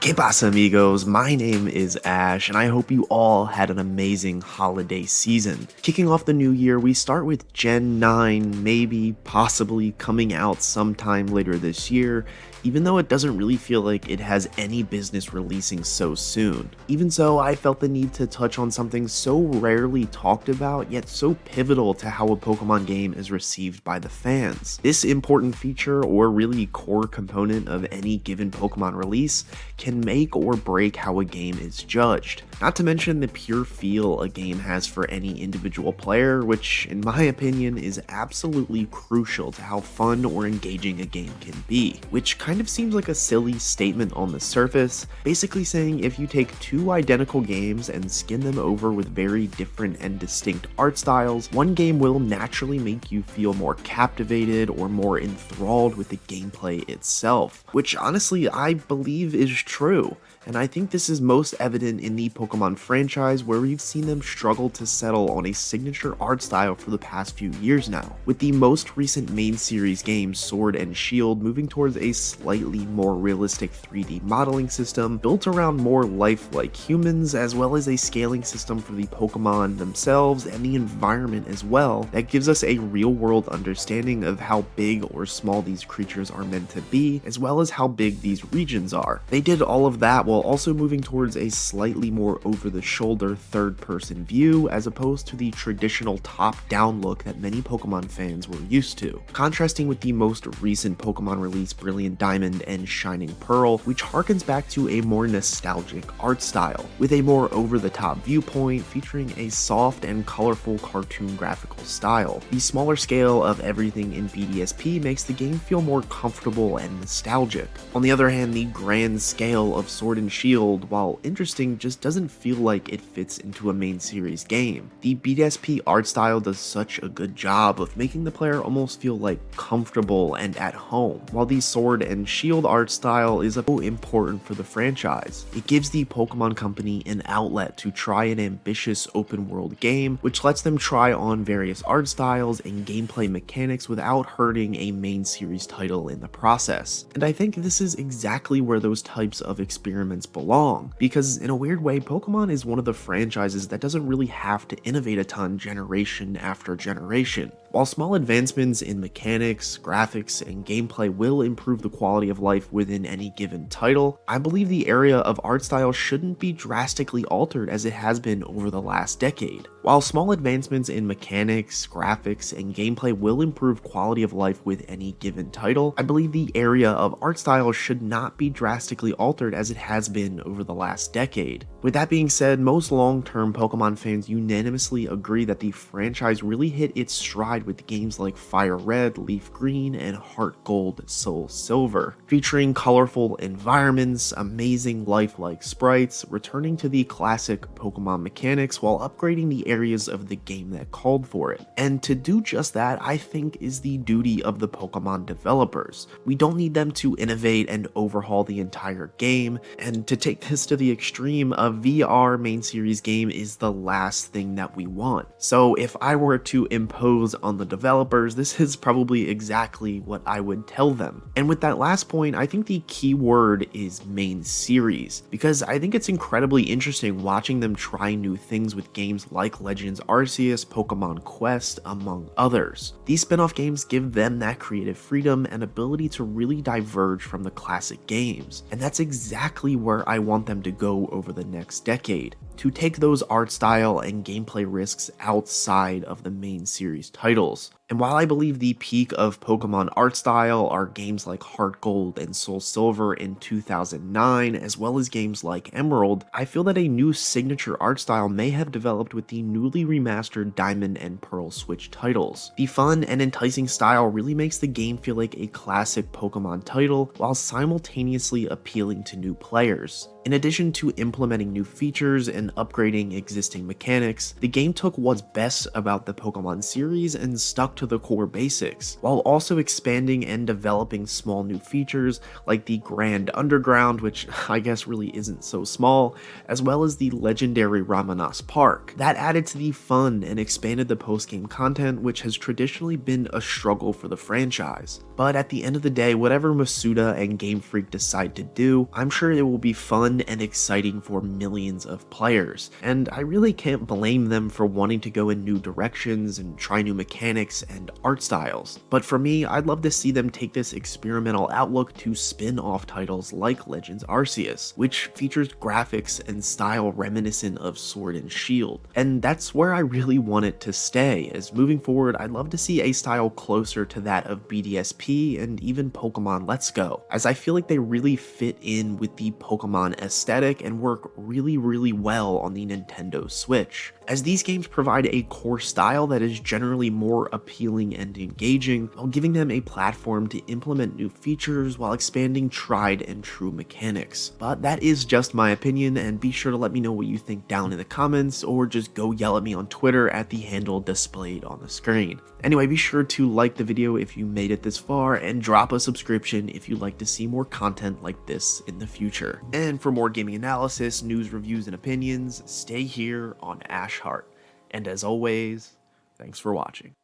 ¿Qué pasa, amigos? My name is Ash, and I hope you all had an amazing holiday season. Kicking off the new year, we start with Gen 9, maybe, possibly coming out sometime later this year, even though it doesn't really feel like it has any business releasing so soon. Even so, I felt the need to touch on something so rarely talked about, yet so pivotal to how a Pokemon game is received by the fans. This important feature, or really core component of any given Pokemon release, can make or break how a game is judged. Not to mention the pure feel a game has for any individual player, which in my opinion is absolutely crucial to how fun or engaging a game can be. Which kind of seems like a silly statement on the surface, basically saying if you take two identical games and skin them over with very different and distinct art styles, one game will naturally make you feel more captivated or more enthralled with the gameplay itself, which honestly I believe is true. And I think this is most evident in the Pokemon franchise, where we've seen them struggle to settle on a signature art style for the past few years now, with the most recent main series game, Sword and Shield, moving towards a slightly more realistic 3D modeling system built around more lifelike humans, as well as a scaling system for the Pokemon themselves and the environment as well, that gives us a real-world understanding of how big or small these creatures are meant to be, as well as how big these regions are. They did all of that while also moving towards a slightly more over-the-shoulder third-person view, as opposed to the traditional top-down look that many Pokemon fans were used to. Contrasting with the most recent Pokemon release, Brilliant Diamond and Shining Pearl, which harkens back to a more nostalgic art style, with a more over-the-top viewpoint featuring a soft and colorful cartoon graphical style. The smaller scale of everything in BDSP makes the game feel more comfortable and nostalgic. On the other hand, the grand scale of Sword and Shield, while interesting, just doesn't feel like it fits into a main series game. The BDSP art style does such a good job of making the player almost feel like comfortable and at home, while the Sword and Shield art style is so important for the franchise. It gives the Pokemon Company an outlet to try an ambitious open world game, which lets them try on various art styles and gameplay mechanics without hurting a main series title in the process. And I think this is exactly where those types of experiments belong, because in a weird way, Pokemon is one of the franchises that doesn't really have to innovate a ton generation after generation. While small advancements in mechanics, graphics, and gameplay will improve the quality of life within any given title, I believe the area of art style shouldn't be drastically altered as it has been over the last decade. While small advancements in mechanics, graphics, and gameplay will improve quality of life with any given title, I believe the area of art style should not be drastically altered as it has been over the last decade. With that being said, most long-term Pokemon fans unanimously agree that the franchise really hit its stride with games like Fire Red, Leaf Green, and Heart Gold, Soul Silver, featuring colorful environments, amazing lifelike sprites, returning to the classic Pokemon mechanics while upgrading the areas of the game that called for it. And to do just that, I think, is the duty of the Pokemon developers. We don't need them to innovate and overhaul the entire game, and to take this to the extreme, a VR main series game is the last thing that we want. So if I were to impose on the developers, this is probably exactly what I would tell them. And with that last point, I think the key word is main series, because I think it's incredibly interesting watching them try new things with games like Legends Arceus, Pokemon Quest, among others. These spin-off games give them that creative freedom and ability to really diverge from the classic games, and that's exactly where I want them to go over the next decade, to take those art style and gameplay risks outside of the main series titles. And while I believe the peak of Pokemon art style are games like Heart Gold and Soul Silver in 2009, as well as games like Emerald, I feel that a new signature art style may have developed with the newly remastered Diamond and Pearl Switch titles. The fun and enticing style really makes the game feel like a classic Pokemon title, while simultaneously appealing to new players. In addition to implementing new features and upgrading existing mechanics, the game took what's best about the Pokemon series and stuck to the core basics, while also expanding and developing small new features like the Grand Underground, which I guess really isn't so small, as well as the legendary Ramanas Park. That added to the fun and expanded the post-game content, which has traditionally been a struggle for the franchise. But at the end of the day, whatever Masuda and Game Freak decide to do, I'm sure it will be fun and exciting for millions of players, and I really can't blame them for wanting to go in new directions and try new mechanics and art styles. But for me, I'd love to see them take this experimental outlook to spin-off titles like Legends Arceus, which features graphics and style reminiscent of Sword and Shield. And that's where I really want it to stay, as moving forward, I'd love to see a style closer to that of BDSP and even Pokemon Let's Go, as I feel like they really fit in with the Pokemon aesthetic and work really well on the Nintendo Switch, as these games provide a core style that is generally more appealing and engaging, while giving them a platform to implement new features while expanding tried and true mechanics. But that is just my opinion, and be sure to let me know what you think down in the comments, or just go yell at me on Twitter at the handle displayed on the screen. Anyway, be sure to like the video if you made it this far, and drop a subscription if you'd like to see more content like this in the future. And for more gaming analysis, news, reviews, and opinions, stay here on Ash Heart. And as always, thanks for watching.